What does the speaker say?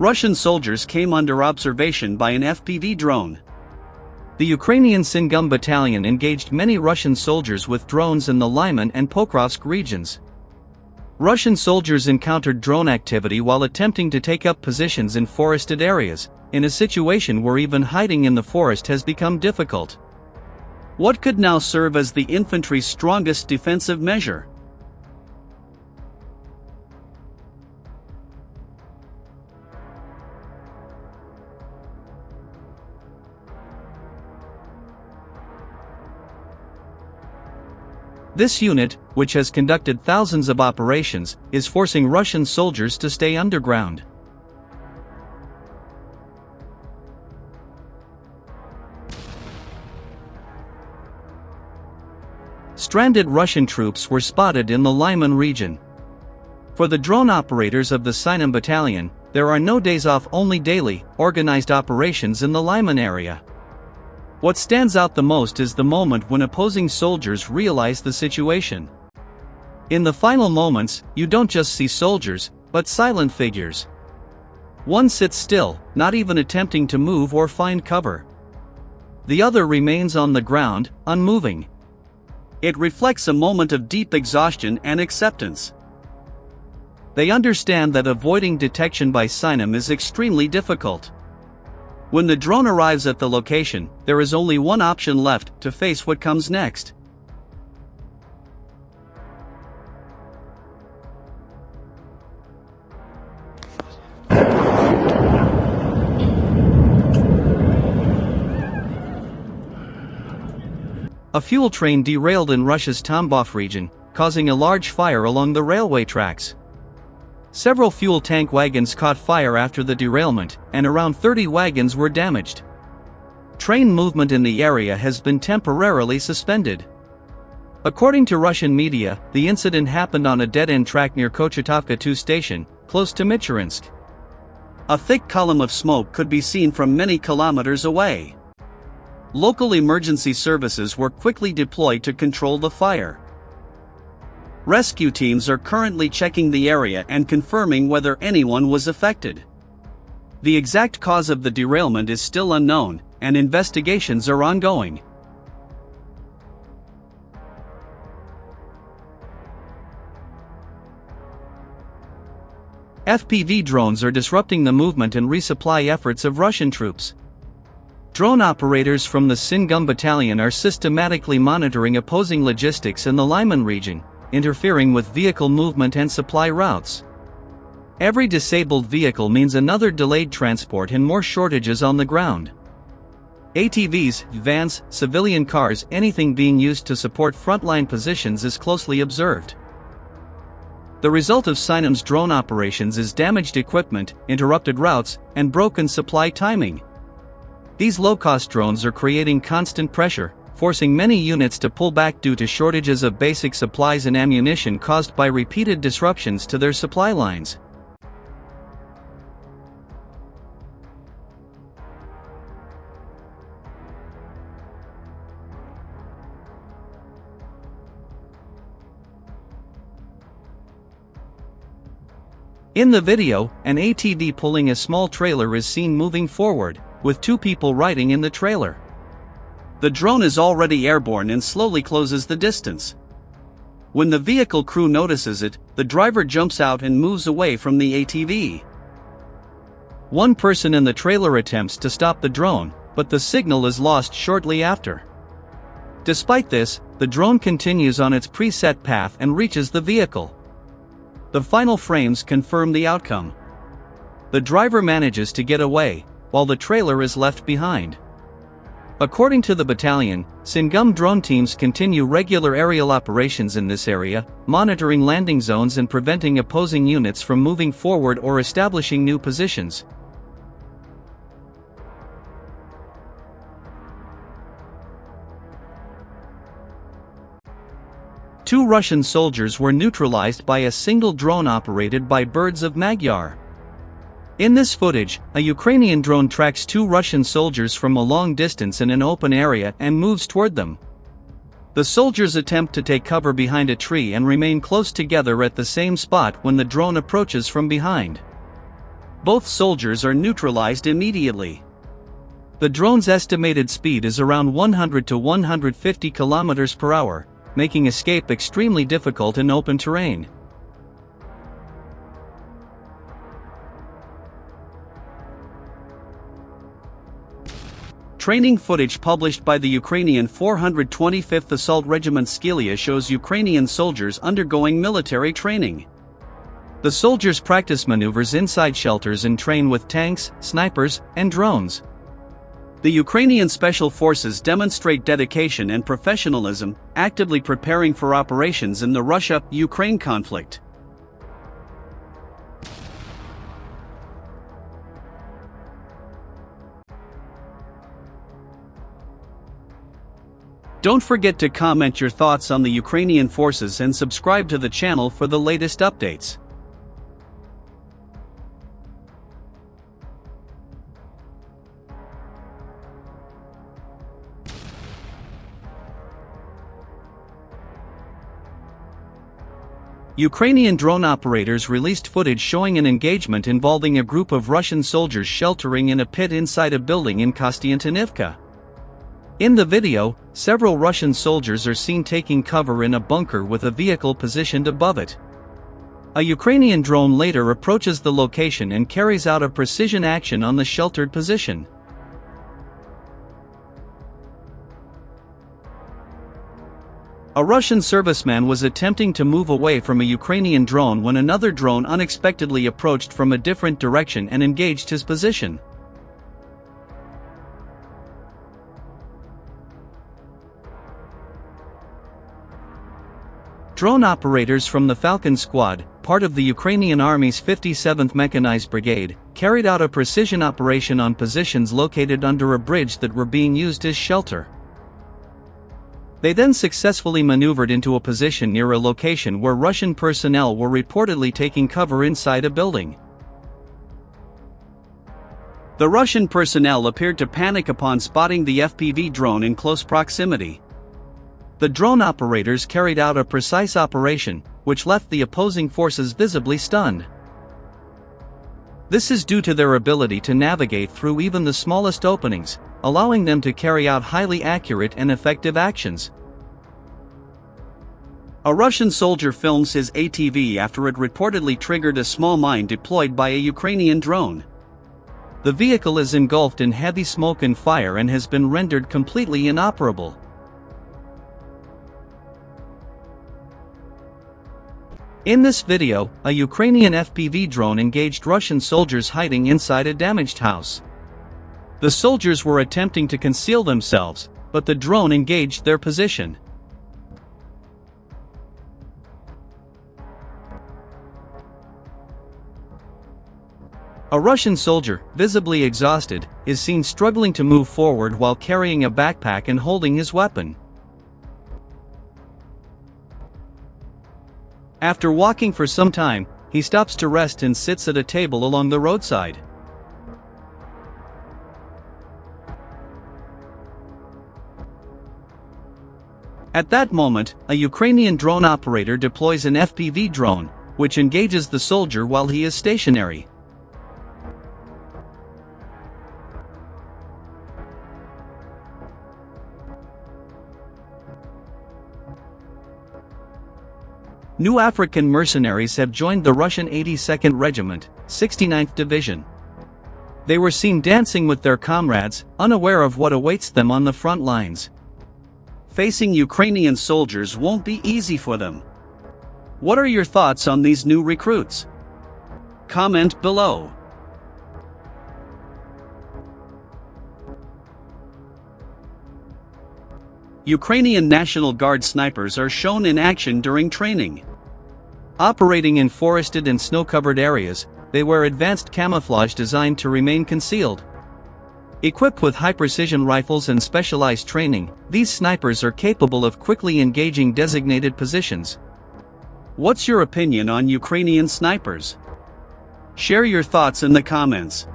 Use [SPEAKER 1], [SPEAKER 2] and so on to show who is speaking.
[SPEAKER 1] Russian soldiers came under observation by an FPV drone.
[SPEAKER 2] The Ukrainian Singum battalion engaged many Russian soldiers with drones in the Lyman and Pokrovsk regions. Russian soldiers encountered drone activity while attempting to take up positions in forested areas, in a situation where even hiding in the forest has become difficult.
[SPEAKER 1] What could now serve as the infantry's strongest defensive measure?
[SPEAKER 2] This unit, which has conducted thousands of operations, is forcing Russian soldiers to stay underground. Stranded Russian troops were spotted in the Lyman region. For the drone operators of the Sinum battalion, there are no days off, only daily, organized operations in the Lyman area. What stands out the most is the moment when opposing soldiers realize the situation. In the final moments, you don't just see soldiers, but silent figures. One sits still, not even attempting to move or find cover. The other remains on the ground, unmoving.
[SPEAKER 1] It reflects a moment of deep exhaustion and acceptance. They understand that avoiding detection by Sinum is extremely difficult. When the drone arrives at the location, there is only one option left: to face what comes next.
[SPEAKER 2] A fuel train derailed in Russia's Tambov region, causing a large fire along the railway tracks. Several fuel tank wagons caught fire after the derailment, and around 30 wagons were damaged. Train movement in the area has been temporarily suspended. According to Russian media, the incident happened on a dead-end track near Kochetovka 2 station, close to Michurinsk.
[SPEAKER 1] A thick column of smoke could be seen from many kilometers away. Local emergency services were quickly deployed to control the fire. Rescue teams are currently checking the area and confirming whether anyone was affected. The exact cause of the derailment is still unknown, and investigations are ongoing.
[SPEAKER 2] FPV drones are disrupting the movement and resupply efforts of Russian troops. Drone operators from the Singum battalion are systematically monitoring opposing logistics in the Lyman region, interfering with vehicle movement and supply routes. Every disabled vehicle means another delayed transport and more shortages on the ground. ATVs, vans, civilian cars, anything being used to support frontline positions is closely observed. The result of Sinum's drone operations is damaged equipment, interrupted routes, and broken supply timing. These low-cost drones are creating constant pressure, forcing many units to pull back due to shortages of basic supplies and ammunition caused by repeated disruptions to their supply lines. In the video, an ATV pulling a small trailer is seen moving forward, with 2 people riding in the trailer. The drone is already airborne and slowly closes the distance. When the vehicle crew notices it, the driver jumps out and moves away from the ATV. One person in the trailer attempts to stop the drone, but the signal is lost shortly after. Despite this, the drone continues on its preset path and reaches the vehicle. The final frames confirm the outcome. The driver manages to get away, while the trailer is left behind. According to the battalion, Singum drone teams continue regular aerial operations in this area, monitoring landing zones and preventing opposing units from moving forward or establishing new positions. Two Russian soldiers were neutralized by a single drone operated by Birds of Magyar. In this footage, a Ukrainian drone tracks 2 Russian soldiers from a long distance in an open area and moves toward them. The soldiers attempt to take cover behind a tree and remain close together at the same spot when the drone approaches from behind.
[SPEAKER 1] Both soldiers are neutralized immediately.
[SPEAKER 2] The drone's estimated speed is around 100 to 150 kilometers per hour, making escape extremely difficult in open terrain.
[SPEAKER 1] Training footage published by the Ukrainian 425th Assault Regiment Skylia shows Ukrainian soldiers undergoing military training.
[SPEAKER 2] The soldiers practice maneuvers inside shelters and train with tanks, snipers, and drones.
[SPEAKER 1] The Ukrainian Special Forces demonstrate dedication and professionalism, actively preparing for operations in the Russia-Ukraine conflict. Don't forget to comment your thoughts on the Ukrainian forces and subscribe to the channel for the latest updates.
[SPEAKER 2] Ukrainian drone operators released footage showing an engagement involving a group of Russian soldiers sheltering in a pit inside a building in Kostiantynivka. In the video, several Russian soldiers are seen taking cover in a bunker with a vehicle positioned above it. A Ukrainian drone later approaches the location and carries out a precision action on the sheltered position. A Russian serviceman was attempting to move away from a Ukrainian drone when another drone unexpectedly approached from a different direction and engaged his position. Drone operators from the Falcon Squad, part of the Ukrainian Army's 57th Mechanized Brigade, carried out a precision operation on positions located under a bridge that were being used as shelter. They then successfully maneuvered into a position near a location where Russian personnel were reportedly taking cover inside a building.
[SPEAKER 1] The Russian personnel appeared to panic upon spotting the FPV drone in close proximity.
[SPEAKER 2] The drone operators carried out a precise operation, which left the opposing forces visibly stunned. This is due to their ability to navigate through even the smallest openings, allowing them to carry out highly accurate and effective actions.
[SPEAKER 1] A Russian soldier films his ATV after it reportedly triggered a small mine deployed by a Ukrainian drone.
[SPEAKER 2] The vehicle is engulfed in heavy smoke and fire and has been rendered completely inoperable. In this video, a Ukrainian FPV drone engaged Russian soldiers hiding inside a damaged house. The soldiers were attempting to conceal themselves, but the drone engaged their position. A Russian soldier, visibly exhausted, is seen struggling to move forward while carrying a backpack and holding his weapon. After walking for some time, he stops to rest and sits at a table along the roadside. At that moment, a Ukrainian drone operator deploys an FPV drone, which engages the soldier while he is stationary. New African mercenaries have joined the Russian 82nd Regiment, 69th Division. They were seen dancing with their comrades, unaware of what awaits them on the front lines.
[SPEAKER 1] Facing Ukrainian soldiers won't be easy for them. What are your thoughts on these new recruits? Comment below. Ukrainian National Guard snipers are shown in action during training.
[SPEAKER 2] Operating in forested and snow-covered areas, they wear advanced camouflage designed to remain concealed. Equipped with high-precision rifles and specialized training, these snipers are capable of quickly engaging designated positions.
[SPEAKER 1] What's your opinion on Ukrainian snipers? Share your thoughts in the comments.